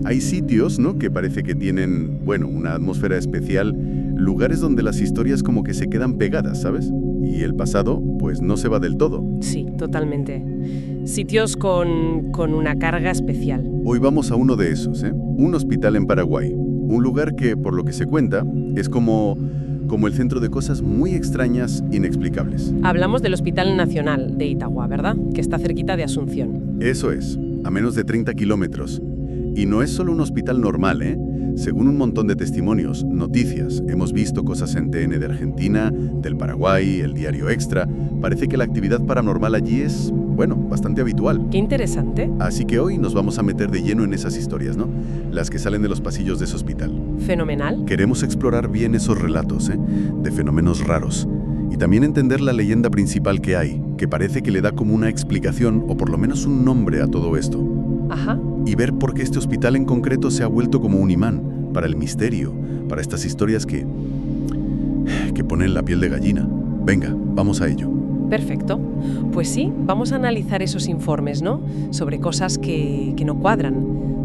Hay sitios, ¿no?, que parece que tienen, bueno, una atmósfera especial, lugares donde las historias como que se quedan pegadas, ¿sabes? Y el pasado, pues no se va del todo. Sí, totalmente. Sitios con una carga especial. Hoy vamos a uno de esos, ¿eh? Un hospital en Paraguay. Un lugar que, por lo que se cuenta, es como el centro de cosas muy extrañas, inexplicables. Hablamos del Hospital Nacional de Itagua, ¿verdad? Que está cerquita de Asunción. Eso es, a menos de 30 kilómetros. Y no es solo un hospital normal, ¿eh? Según un montón de testimonios, noticias, hemos visto cosas en TN de Argentina, del Paraguay, el diario Extra. Parece que la actividad paranormal allí es, bueno, bastante habitual. Qué interesante. Así que hoy nos vamos a meter de lleno en esas historias, ¿no? Las que salen de los pasillos de ese hospital. Fenomenal. Queremos explorar bien esos relatos, ¿eh?, de fenómenos raros. Y también entender la leyenda principal que hay, que parece que le da como una explicación o por lo menos un nombre a todo esto. Ajá. Y ver por qué este hospital en concreto se ha vuelto como un imán para el misterio, para estas historias que ponen la piel de gallina. Venga, vamos a ello. Perfecto. Pues sí, vamos a analizar esos informes, ¿no? Sobre cosas que no cuadran.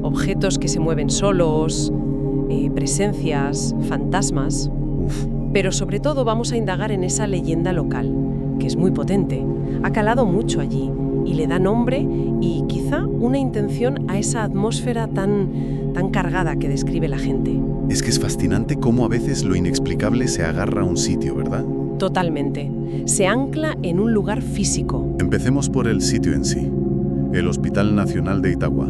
Objetos que se mueven solos, presencias, fantasmas. Pero sobre todo vamos a indagar en esa leyenda local, que es muy potente. Ha calado mucho allí y le da nombre y quizá una intención a esa atmósfera tan cargada que describe la gente. Es que es fascinante cómo a veces lo inexplicable se agarra a un sitio, ¿verdad? Totalmente. Se ancla en un lugar físico. Empecemos por el sitio en sí. El Hospital Nacional de Itagua.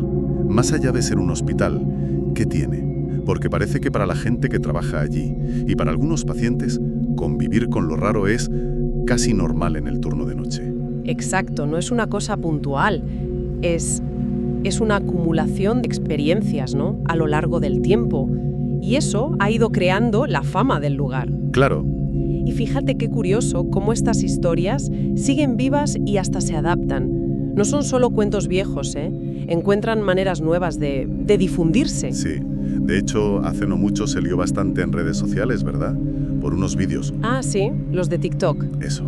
Más allá de ser un hospital, ¿qué tiene? Porque parece que para la gente que trabaja allí y para algunos pacientes, convivir con lo raro es casi normal en el turno de noche. Exacto, no es una cosa puntual. Es una acumulación de experiencias, ¿no?, a lo largo del tiempo. Y eso ha ido creando la fama del lugar. Claro. Y fíjate qué curioso cómo estas historias siguen vivas y hasta se adaptan. No son solo cuentos viejos, ¿eh? Encuentran maneras nuevas de difundirse. Sí. De hecho, hace no mucho se lió bastante en redes sociales, ¿verdad? Por unos vídeos. Ah, sí, los de TikTok. Eso.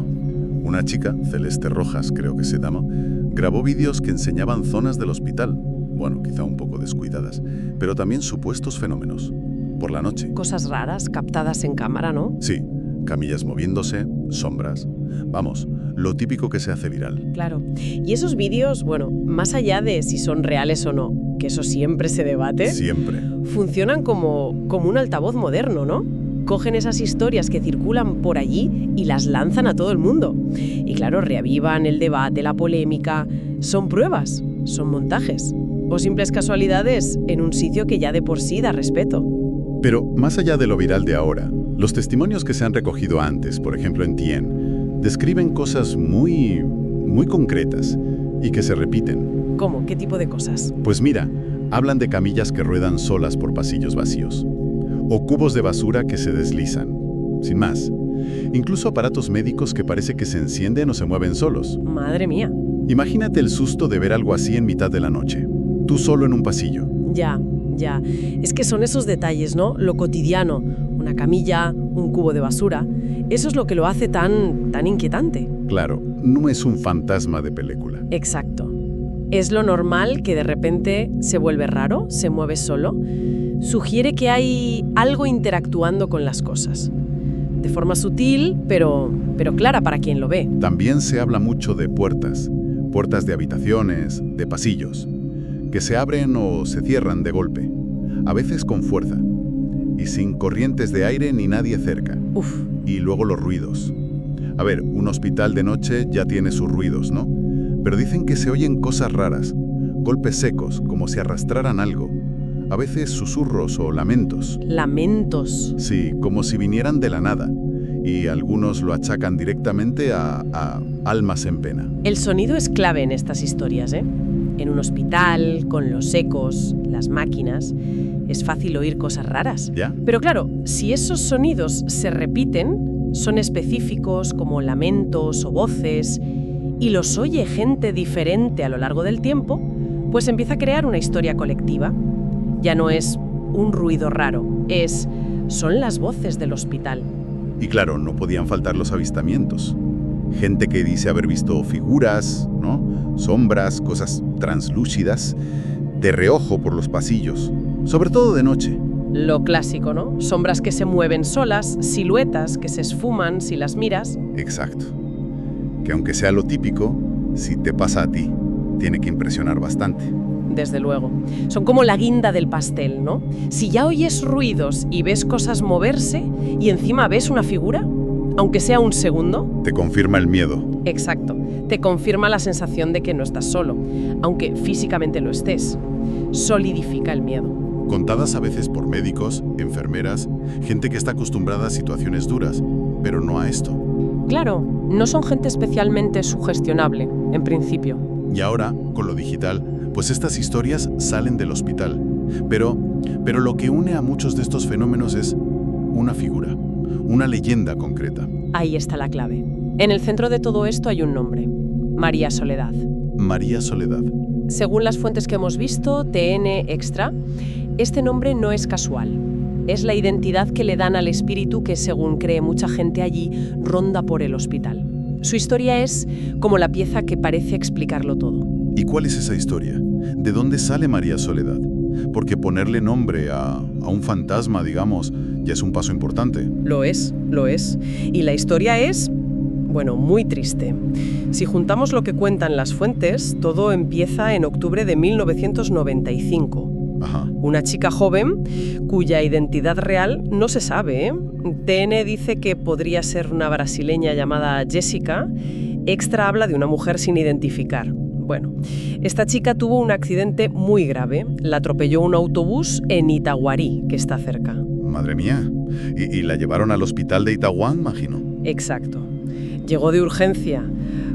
Una chica, Celeste Rojas creo que se llama, grabó vídeos que enseñaban zonas del hospital. Bueno, quizá un poco descuidadas, pero también supuestos fenómenos. Por la noche. Cosas raras captadas en cámara, ¿no? Sí. Camillas moviéndose, sombras. Vamos, lo típico que se hace viral. Claro. Y esos vídeos, bueno, más allá de si son reales o no, que eso siempre se debate, Siempre. funcionan como un altavoz moderno, ¿no? Cogen esas historias que circulan por allí y las lanzan a todo el mundo. Y claro, reavivan el debate, la polémica. Son pruebas, son montajes o simples casualidades en un sitio que ya de por sí da respeto. Pero más allá de lo viral de ahora, los testimonios que se han recogido antes, por ejemplo en TN, describen cosas muy concretas y que se repiten. ¿Cómo? ¿Qué tipo de cosas? Pues mira, hablan de camillas que ruedan solas por pasillos vacíos, o cubos de basura que se deslizan, sin más. Incluso aparatos médicos que parece que se encienden o se mueven solos. Madre mía. Imagínate el susto de ver algo así en mitad de la noche, tú solo en un pasillo. Ya. Es que son esos detalles, ¿no? Lo cotidiano. Una camilla, un cubo de basura. Eso es lo que lo hace tan inquietante. Claro, no es un fantasma de película. Exacto. Es lo normal que de repente se vuelve raro, se mueve solo. Sugiere que hay algo interactuando con las cosas. De forma sutil, pero clara para quien lo ve. También se habla mucho de puertas de habitaciones, de pasillos, que se abren o se cierran de golpe, a veces con fuerza, y sin corrientes de aire ni nadie cerca. Uf. Y luego los ruidos. A ver, un hospital de noche ya tiene sus ruidos, ¿no? Pero dicen que se oyen cosas raras, golpes secos, como si arrastraran algo. A veces susurros o lamentos. Lamentos. Sí, como si vinieran de la nada. Y algunos lo achacan directamente a almas en pena. El sonido es clave en estas historias, ¿eh? En un hospital, con los ecos, las máquinas, es fácil oír cosas raras. ¿Ya? Pero claro, si esos sonidos se repiten, son específicos como lamentos o voces, y los oye gente diferente a lo largo del tiempo, pues empieza a crear una historia colectiva. Ya no es un ruido raro, son las voces del hospital. Y claro, no podían faltar los avistamientos. Gente que dice haber visto figuras, ¿no? Sombras, cosas translúcidas. de reojo por los pasillos, sobre todo de noche. Lo clásico, ¿no? Sombras que se mueven solas, siluetas que se esfuman si las miras. Exacto. Que aunque sea lo típico, si te pasa a ti, tiene que impresionar bastante. Desde luego. Son como la guinda del pastel, ¿no? Si ya oyes ruidos y ves cosas moverse y encima ves una figura, aunque sea un segundo. Te confirma el miedo. Exacto. Te confirma la sensación de que no estás solo, aunque físicamente lo estés. Solidifica el miedo. Contadas a veces por médicos, enfermeras, gente que está acostumbrada a situaciones duras, pero no a esto. Claro, no son gente especialmente sugestionable, en principio. Y ahora, con lo digital, pues estas historias salen del hospital. Pero lo que une a muchos de estos fenómenos es una figura, una leyenda concreta. Ahí está la clave. En el centro de todo esto hay un nombre: María Soledad. María Soledad. Según las fuentes que hemos visto, TN Extra, este nombre no es casual. Es la identidad que le dan al espíritu que, según cree mucha gente allí, ronda por el hospital. Su historia es como la pieza que parece explicarlo todo. ¿Y cuál es esa historia? ¿De dónde sale María Soledad? Porque ponerle nombre a un fantasma, digamos, ya es un paso importante. Lo es. Y la historia es, bueno, muy triste. Si juntamos lo que cuentan las fuentes, todo empieza en octubre de 1995. Ajá. Una chica joven cuya identidad real no se sabe, ¿eh? TN dice que podría ser una brasileña llamada Jessica. Extra habla de una mujer sin identificar. Bueno, esta chica tuvo un accidente muy grave. La atropelló un autobús en Itaguarí, que está cerca. Madre mía. ¿Y la llevaron al hospital de Itaguán, imagino? Exacto. Llegó de urgencia,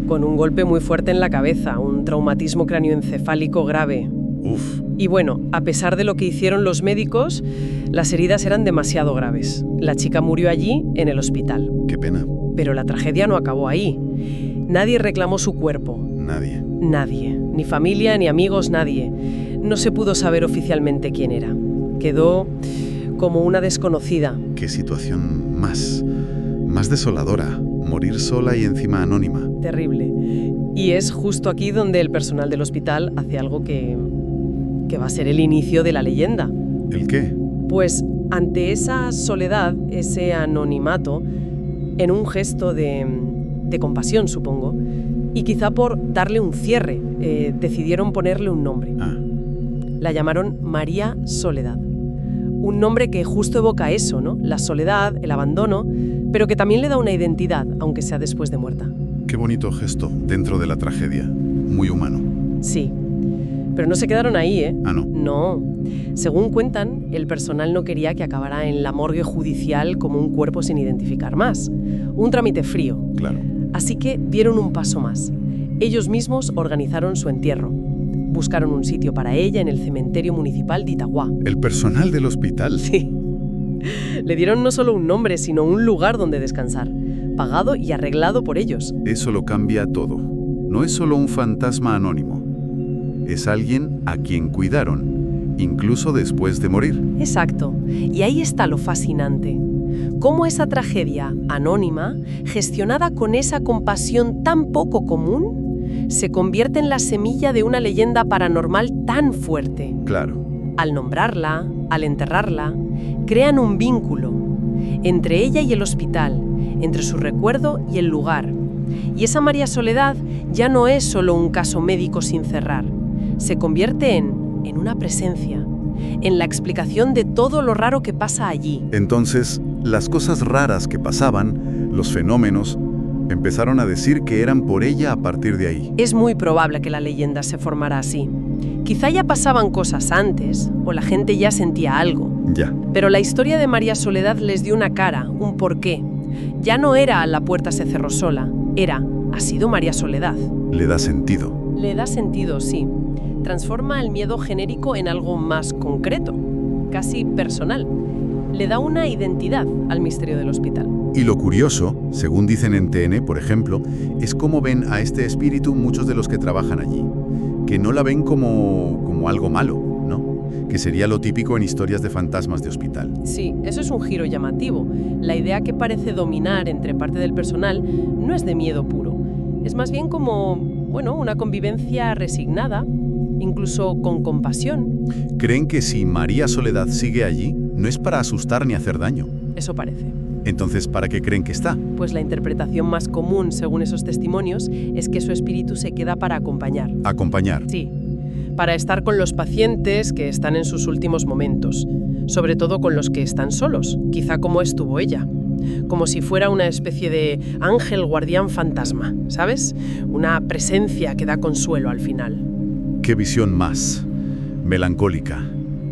con un golpe muy fuerte en la cabeza, un traumatismo cráneoencefálico grave. Uf. Y bueno, a pesar de lo que hicieron los médicos, las heridas eran demasiado graves. La chica murió allí, en el hospital. Qué pena. Pero la tragedia no acabó ahí. Nadie reclamó su cuerpo. Nadie. Nadie. Ni familia, ni amigos, nadie. No se pudo saber oficialmente quién era. Quedó como una desconocida. Qué situación más desoladora. Morir sola y encima anónima. Terrible. Y es justo aquí donde el personal del hospital hace algo que va a ser el inicio de la leyenda. ¿El qué? Pues ante esa soledad, ese anonimato, en un gesto de compasión, supongo, y quizá por darle un cierre, decidieron ponerle un nombre. La llamaron María Soledad. Un nombre que justo evoca eso, ¿no? La soledad, el abandono, pero que también le da una identidad, aunque sea después de muerta. Qué bonito gesto dentro de la tragedia. Muy humano. Sí. Pero no se quedaron ahí, ¿eh? Ah, ¿no? No. Según cuentan, el personal no quería que acabara en la morgue judicial como un cuerpo sin identificar más. Un trámite frío. Claro. Así que dieron un paso más. Ellos mismos organizaron su entierro. Buscaron un sitio para ella en el cementerio municipal de Itaguá. ¿El personal del hospital? Sí. Le dieron no solo un nombre, sino un lugar donde descansar, pagado y arreglado por ellos. Eso lo cambia todo. No es solo un fantasma anónimo. Es alguien a quien cuidaron, incluso después de morir. Exacto. Y ahí está lo fascinante. Cómo esa tragedia anónima, gestionada con esa compasión tan poco común, se convierte en la semilla de una leyenda paranormal tan fuerte. Claro. Al nombrarla, al enterrarla, crean un vínculo entre ella y el hospital, entre su recuerdo y el lugar. Y esa María Soledad ya no es solo un caso médico sin cerrar. Se convierte en una presencia, en la explicación de todo lo raro que pasa allí. Entonces, las cosas raras que pasaban, los fenómenos, empezaron a decir que eran por ella a partir de ahí. Es muy probable que la leyenda se formara así. Quizá ya pasaban cosas antes, o la gente ya sentía algo. Ya. Pero la historia de María Soledad les dio una cara, un porqué. Ya no era la puerta se cerró sola, ha sido María Soledad. Le da sentido. Le da sentido, sí. Transforma el miedo genérico en algo más concreto, casi personal. Le da una identidad al misterio del hospital. Y lo curioso, según dicen en TN, por ejemplo, es cómo ven a este espíritu muchos de los que trabajan allí. Que no la ven como algo malo, ¿no? Que sería lo típico en historias de fantasmas de hospital. Sí, eso es un giro llamativo. La idea que parece dominar entre parte del personal no es de miedo puro. Es más bien como, una convivencia resignada, incluso con compasión. Creen que si María Soledad sigue allí, no es para asustar ni hacer daño. Eso parece. Entonces, ¿para qué creen que está? Pues la interpretación más común, según esos testimonios, es que su espíritu se queda para acompañar. Acompañar. Sí, para estar con los pacientes que están en sus últimos momentos, sobre todo con los que están solos, quizá como estuvo ella. Como si fuera una especie de ángel guardián fantasma, ¿sabes? Una presencia que da consuelo al final. Qué visión más melancólica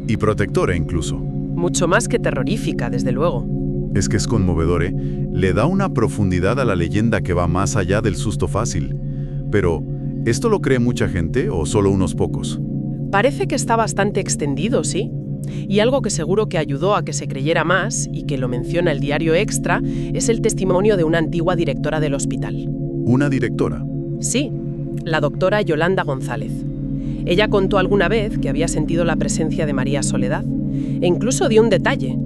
y protectora incluso. Mucho más que terrorífica, desde luego. Es que es conmovedor, ¿eh? Le da una profundidad a la leyenda que va más allá del susto fácil. Pero, ¿esto lo cree mucha gente o solo unos pocos? Parece que está bastante extendido, ¿sí? Y algo que seguro que ayudó a que se creyera más, y que lo menciona el diario Extra, es el testimonio de una antigua directora del hospital. ¿Una directora? Sí, la doctora Yolanda González. Ella contó alguna vez que había sentido la presencia de María Soledad, e incluso dio un detalle.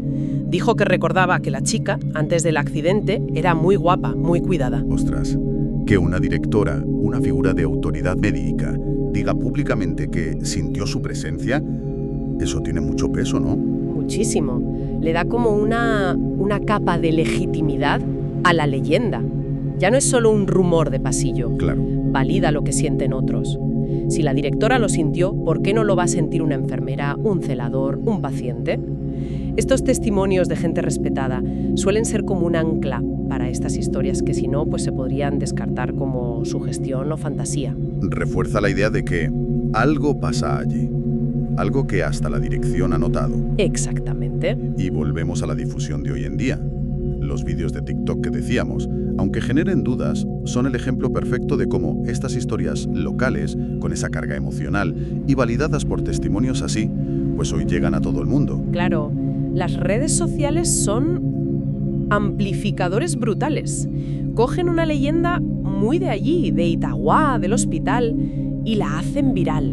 Dijo que recordaba que la chica, antes del accidente, era muy guapa, muy cuidada. Ostras, que una directora, una figura de autoridad médica, diga públicamente que sintió su presencia, eso tiene mucho peso, ¿no? Muchísimo. Le da como una capa de legitimidad a la leyenda. Ya no es solo un rumor de pasillo. Claro. Valida lo que sienten otros. Si la directora lo sintió, ¿por qué no lo va a sentir una enfermera, un celador, un paciente? Estos testimonios de gente respetada suelen ser como un ancla para estas historias que si no, pues se podrían descartar como sugestión o fantasía. Refuerza la idea de que algo pasa allí. Algo que hasta la dirección ha notado. Exactamente. Y volvemos a la difusión de hoy en día. Los vídeos de TikTok que decíamos, aunque generen dudas, son el ejemplo perfecto de cómo estas historias locales, con esa carga emocional y validadas por testimonios así, pues hoy llegan a todo el mundo. Claro, las redes sociales son amplificadores brutales. Cogen una leyenda muy de allí, de Itagüá, del hospital, y la hacen viral.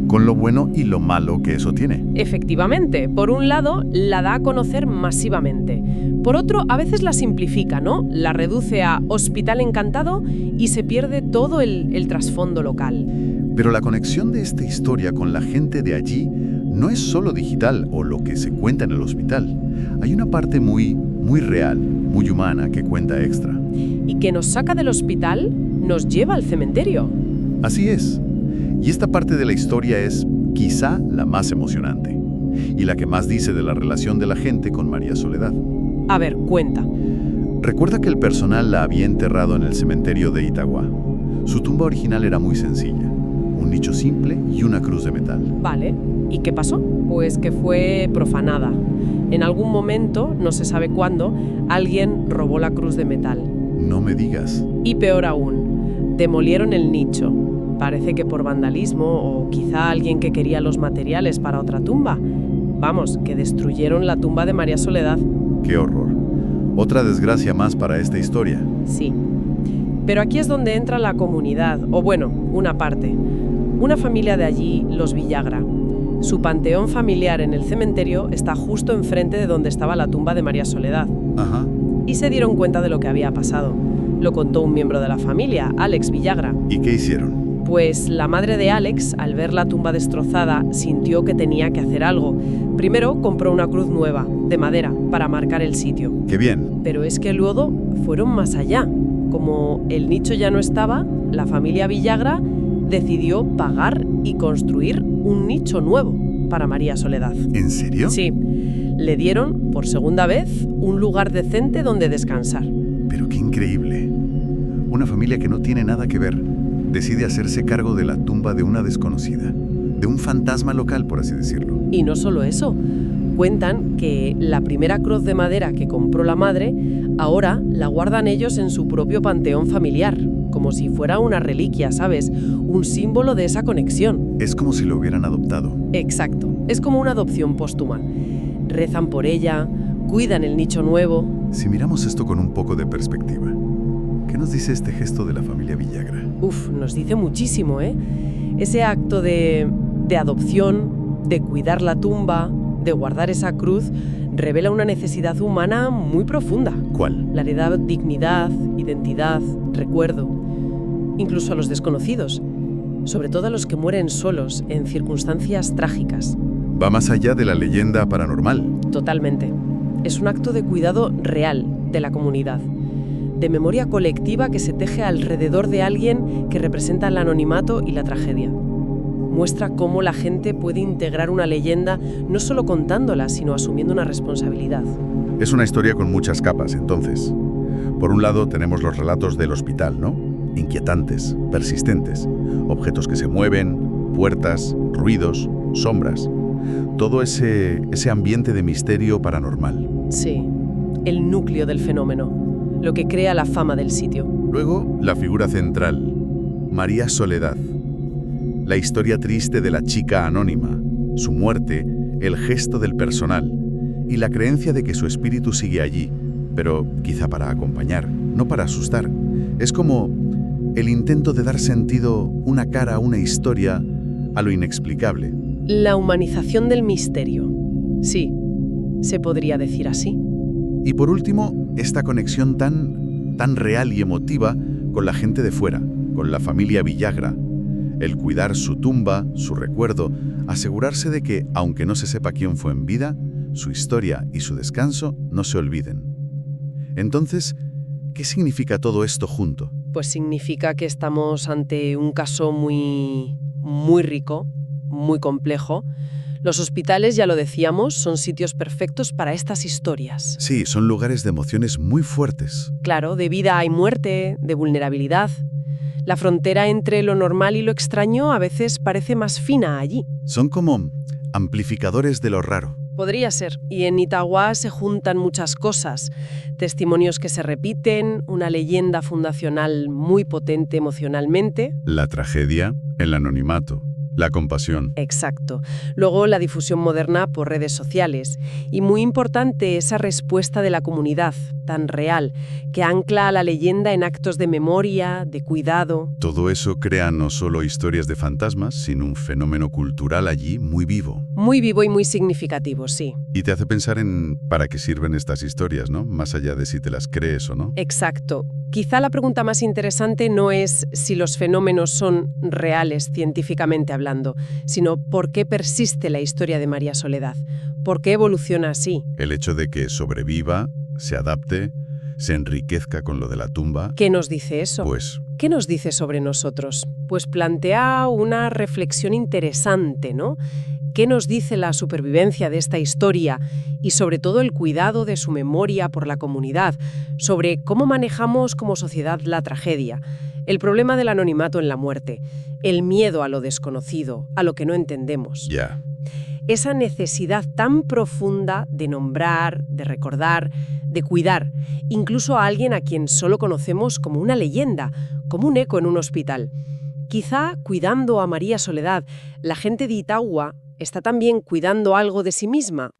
Con lo bueno y lo malo que eso tiene. Efectivamente, por un lado, la da a conocer masivamente. Por otro, a veces la simplifica, ¿no? La reduce a hospital encantado y se pierde todo el trasfondo local. Pero la conexión de esta historia con la gente de allí no es solo digital o lo que se cuenta en el hospital. Hay una parte muy real, muy humana que cuenta Extra. Y que nos saca del hospital, nos lleva al cementerio. Así es. Y esta parte de la historia es quizá la más emocionante y la que más dice de la relación de la gente con María Soledad. A ver, cuenta. Recuerda que el personal la había enterrado en el cementerio de Itagüá. Su tumba original era muy sencilla, un nicho simple y una cruz de metal. Vale, ¿y qué pasó? Pues que fue profanada. En algún momento, no se sabe cuándo, alguien robó la cruz de metal. No me digas. Y peor aún, demolieron el nicho. Parece que por vandalismo o quizá alguien que quería los materiales para otra tumba. Vamos, que destruyeron la tumba de María Soledad. ¡Qué horror! Otra desgracia más para esta historia. Sí. Pero aquí es donde entra la comunidad, o bueno, una parte. Una familia de allí, los Villagra. Su panteón familiar en el cementerio está justo enfrente de donde estaba la tumba de María Soledad. Ajá. Y se dieron cuenta de lo que había pasado. Lo contó un miembro de la familia, Alex Villagra. ¿Y qué hicieron? Pues la madre de Alex, al ver la tumba destrozada, sintió que tenía que hacer algo. Primero compró una cruz nueva, de madera, para marcar el sitio. ¡Qué bien! Pero es que luego fueron más allá. Como el nicho ya no estaba, la familia Villagra decidió pagar y construir un nicho nuevo para María Soledad. ¿En serio? Sí. Le dieron, por segunda vez, un lugar decente donde descansar. Pero qué increíble. Una familia que no tiene nada que ver decide hacerse cargo de la tumba de una desconocida, de un fantasma local, por así decirlo. Y no solo eso. Cuentan que la primera cruz de madera que compró la madre, ahora la guardan ellos en su propio panteón familiar, como si fuera una reliquia, ¿sabes? Un símbolo de esa conexión. Es como si lo hubieran adoptado. Exacto. Es como una adopción póstuma. Rezan por ella, cuidan el nicho nuevo. Si miramos esto con un poco de perspectiva, ¿qué nos dice este gesto de la familia Villagra? Nos dice muchísimo, ¿eh? Ese acto de adopción, de cuidar la tumba, de guardar esa cruz, revela una necesidad humana muy profunda. ¿Cuál? La de dar dignidad, identidad, recuerdo, incluso a los desconocidos. sobre todo a los que mueren solos en circunstancias trágicas. Va más allá de la leyenda paranormal. Totalmente. Es un acto de cuidado real de la comunidad, de memoria colectiva que se teje alrededor de alguien que representa el anonimato y la tragedia. Muestra cómo la gente puede integrar una leyenda no solo contándola, sino asumiendo una responsabilidad. Es una historia con muchas capas, entonces. Por un lado tenemos los relatos del hospital, ¿no? Inquietantes, persistentes, objetos que se mueven, puertas, ruidos, sombras. Todo ese ambiente de misterio paranormal. Sí, el núcleo del fenómeno, lo que crea la fama del sitio. Luego, la figura central, María Soledad. La historia triste de la chica anónima, su muerte, el gesto del personal y la creencia de que su espíritu sigue allí, pero quizá para acompañar, no para asustar. Es como el intento de dar sentido, una cara a una historia, a lo inexplicable. La humanización del misterio. Sí, se podría decir así. Y por último, esta conexión tan real y emotiva con la gente de fuera, con la familia Villagra. El cuidar su tumba, su recuerdo, asegurarse de que, aunque no se sepa quién fue en vida, su historia y su descanso no se olviden. Entonces, ¿qué significa todo esto junto? Pues significa que estamos ante un caso muy rico, muy complejo. Los hospitales, ya lo decíamos, son sitios perfectos para estas historias. Sí, son lugares de emociones muy fuertes. Claro, de vida y muerte, de vulnerabilidad. La frontera entre lo normal y lo extraño a veces parece más fina allí. Son como amplificadores de lo raro. Podría ser. Y en Itagua se juntan muchas cosas. Testimonios que se repiten, una leyenda fundacional muy potente emocionalmente. La tragedia, el anonimato, la compasión. Exacto. Luego la difusión moderna por redes sociales. Y muy importante esa respuesta de la comunidad, tan real, que ancla a la leyenda en actos de memoria, de cuidado. Todo eso crea no solo historias de fantasmas, sino un fenómeno cultural allí muy vivo. Muy vivo y muy significativo, sí. Y te hace pensar en para qué sirven estas historias, ¿no? Más allá de si te las crees o no. Exacto. Quizá la pregunta más interesante no es si los fenómenos son reales científicamente hablando, sino por qué persiste la historia de María Soledad. ¿Por qué evoluciona así? El hecho de que sobreviva, se adapte, se enriquezca con lo de la tumba. ¿Qué nos dice eso? Pues, ¿Qué nos dice sobre nosotros? Pues plantea una reflexión interesante, ¿no? ¿Qué nos dice la supervivencia de esta historia y sobre todo el cuidado de su memoria por la comunidad, sobre cómo manejamos como sociedad la tragedia, el problema del anonimato en la muerte, el miedo a lo desconocido, a lo que no entendemos? ya. Esa necesidad tan profunda de nombrar, de recordar, de cuidar, incluso a alguien a quien solo conocemos como una leyenda, como un eco en un hospital. Quizá cuidando a María Soledad, la gente de Itagua está también cuidando algo de sí misma,